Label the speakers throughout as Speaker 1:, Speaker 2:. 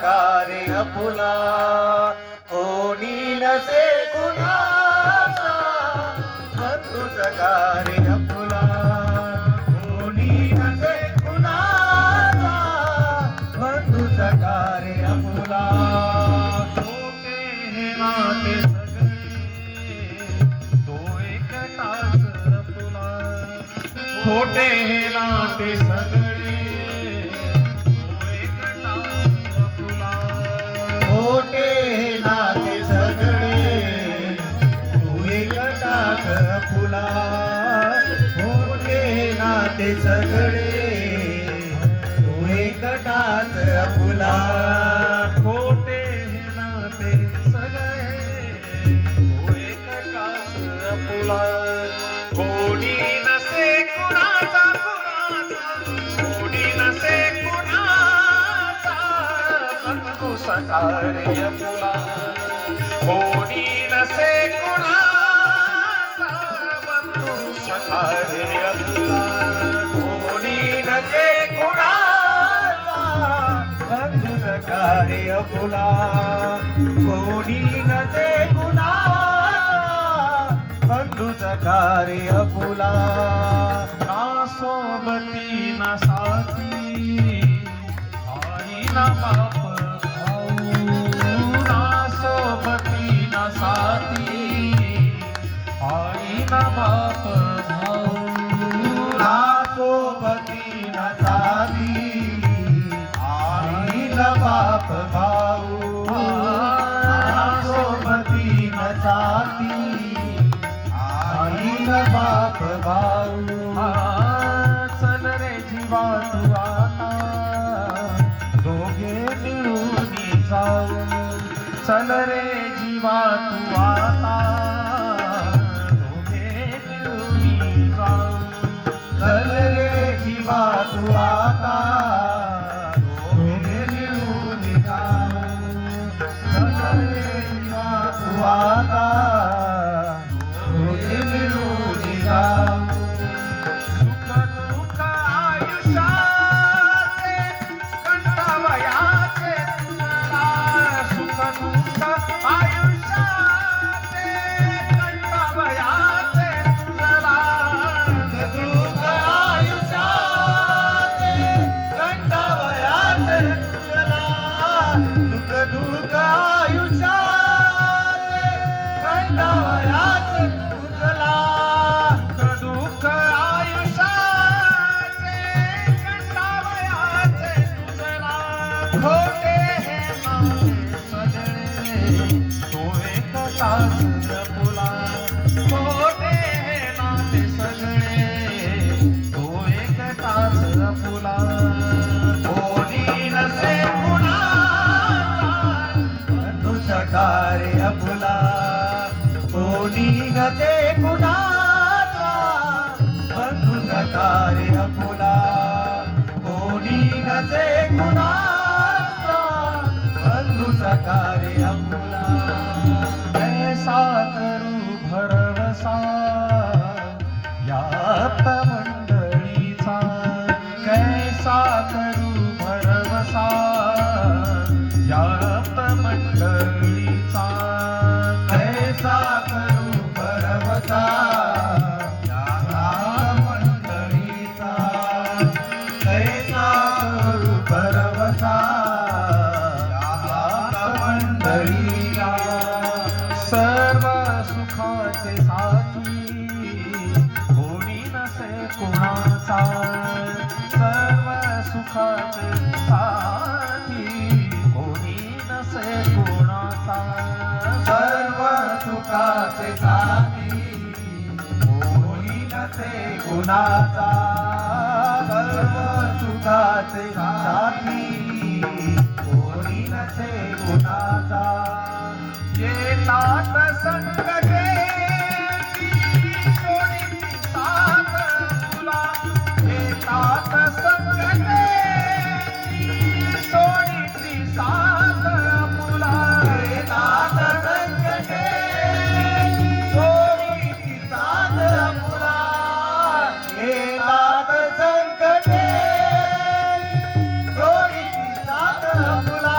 Speaker 1: कार्य आपुला कोणी नसे कुणाचा बंधूचा कार्य आपुला कोणी नसे कुणाचा बंधूचा कार्य आपुला
Speaker 2: छोटे हे नाते सगळे तो एकटाच आपुला खोटे हे नाते सगळे
Speaker 1: खोटे नाते सगळे तू एकटाक फुला खोटे नाते सगळे तू एकटाच फुला
Speaker 2: खोटे हे नाते सगळे तो एकटाच आपुला कोणी नसे कुणाचा कोणी नसे कुणाचा बंधू सकारे आपुला कोणी नसे कुणाचा बंधू सकारे आपुला
Speaker 1: कोणी नसे कुणाचा बंधूचा कार्य फुला कोणी नसे कुणाचा बंधूचा कार्य फुला
Speaker 2: ना सोबती ना साथी आई ना बाप भाऊ ना सोबती ना साथी आई ना बाप भाऊ
Speaker 1: ना सोबती न साधी आईला बाप भाऊ ना सोबती न साधी आईला बाप भाऊ
Speaker 2: चल रे जीवा तू आता दोघे मिळून जाऊ चल रे जीवा तू आता दोघे मिळून जाऊ
Speaker 1: चल रे जीवा तू आता दोघे मिळून जाऊ चल रे जीवा तू आता दोघे मिळून जाऊ
Speaker 2: सुख दुःख आयुष्याचे कंटावयाचे तुला सुख दुःख आयुष्याचे कंटावयाचे तुला
Speaker 1: दुःख आयुष्याचे कंटावयाचे तुझला दुःख दुःख आयुष्याचे कंटावयाचे तुझला
Speaker 2: दुःख आयुष्याचे कंटावयाचे तुझला खोटे हे नाते सगळे तो एकटाच जपुला खोटे हे नाते सगळे तो एकटाच जपुला कोणी नसे कुणाचा
Speaker 1: बंधूचा कार्य फुला कोणी नसे कुणाचा बंधूचा कार्य फुला कोणी नसे कुणाचा बंधूचा कार्य फुला
Speaker 2: कैसा करू भरवसा या मंडळीचा कैसा करू भरवसा या मंडळीचा
Speaker 1: कैसा करू भरवसा या मंडळीचा कैसा करू भरवसा या मंडळीला
Speaker 2: सर्व सुखाचे साथी कोणी नसे कोणाचा सर्व सुखाचे साथी कोणी नसे कोणाचा
Speaker 1: सर्व सुखाचे साथी कोणी नसे कुणाचा सर्व सुखाचे साथी कोणी नसे कुणाचा
Speaker 2: येतात संकटे सोडीची साथ तुला येतात संकटे सोडीची साथ तुला
Speaker 1: येतात संकटे सोडीची साथ फुला येतात संकटे सोडीची साथ फुला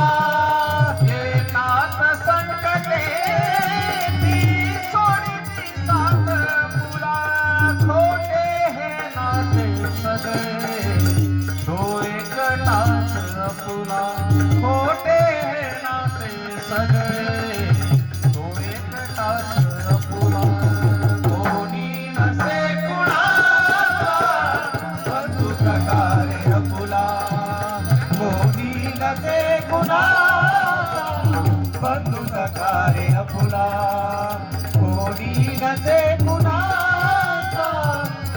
Speaker 1: नसे कुणाचा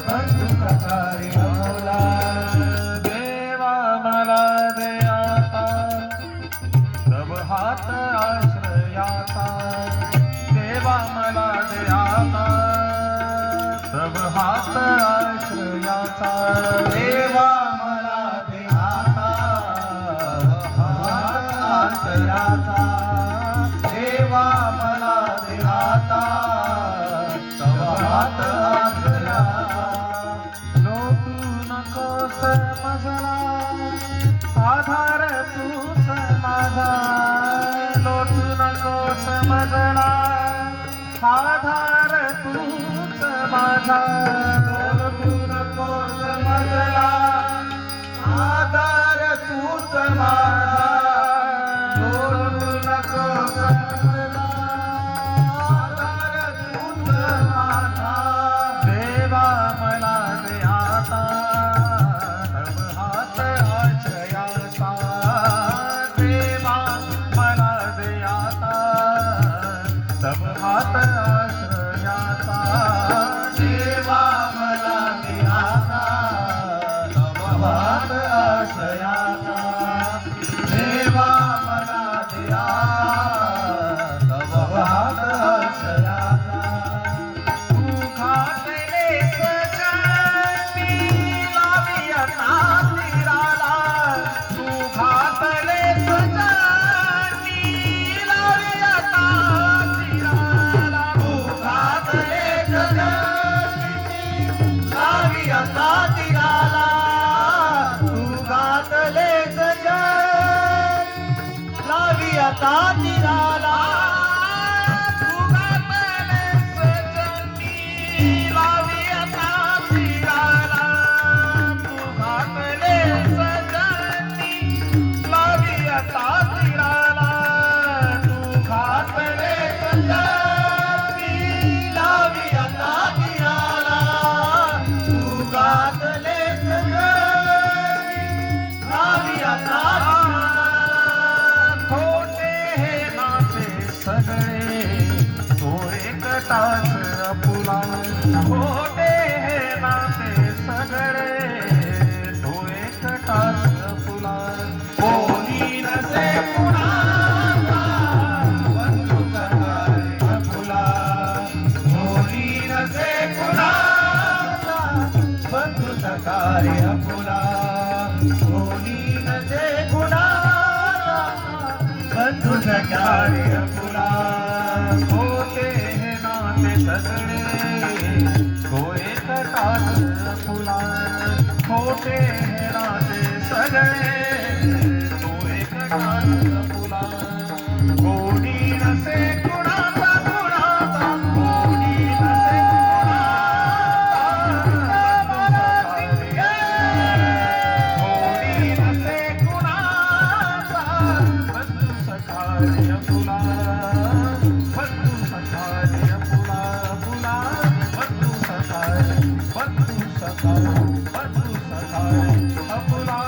Speaker 1: बंधू सखारी अपुला.
Speaker 2: देवा मला दे आता तब हात आश्रयाचा. देवा मला दे आता तब हात आश्रयाचा.
Speaker 1: देवा मला दे आता हात आश्रयाचा. देवा मला दे आता तव हात आश्रयाचा.
Speaker 2: लोटू नकोस मजला आधार तूच माझा. लोटू नकोस मजला आधार तूच माझा.
Speaker 1: लोटू नकोस मजला आधार तूच माझा. लोटू नकोस मजला आधार तूच माझा.
Speaker 2: देवा मला दे आता तब हात आश्रयाचा. देवा मला दे आता तब हात आश्रयाचा.
Speaker 1: देवा मला दे आता तव हात आश्रयाचा. देवा मला दे आता तव हात आश्रयाचा.
Speaker 2: तू घातले सजनी लावी आता तीराला. तू घातले सजनी लावी आता तीराला.
Speaker 1: तू घातले सजनी लावी आता तीराला. तू घातले सजनी लावी आता तीराला.
Speaker 2: तू घातले सजनी लावी आता तीराला. तू घातले सजनी लावी आता तीराला. तू घातले
Speaker 1: सजनी लावी आता तीराला. तू घातले सजनी लावी आता तीराला.
Speaker 2: खोटे हे नाते सगळे तो एकटाच अपुला. खोटे हे नाते सगळे तो एकटाच अपुला.
Speaker 1: कोणी नसे कुणाचा बंधू सखारी अपुला. कोणी नसे कुणाचा बंधू सखारी अपुला. कोणी नसे कुणाचा बंधू सखारी अपुला.
Speaker 2: खोटे हे नाते सगळे तो एकटाच अपुला. खोटे हे नाते सगळे तो एकटाच अपुला. कोणी नसे कुणाचा कुणाचा. कोणी नसे कोणी नसे कुणाचा. बंधू सखारी अपुला. बंधू सखारी अपुला. अपुला बंधू सखारी. बंधू सखारी. बंधू सखारी अपुला.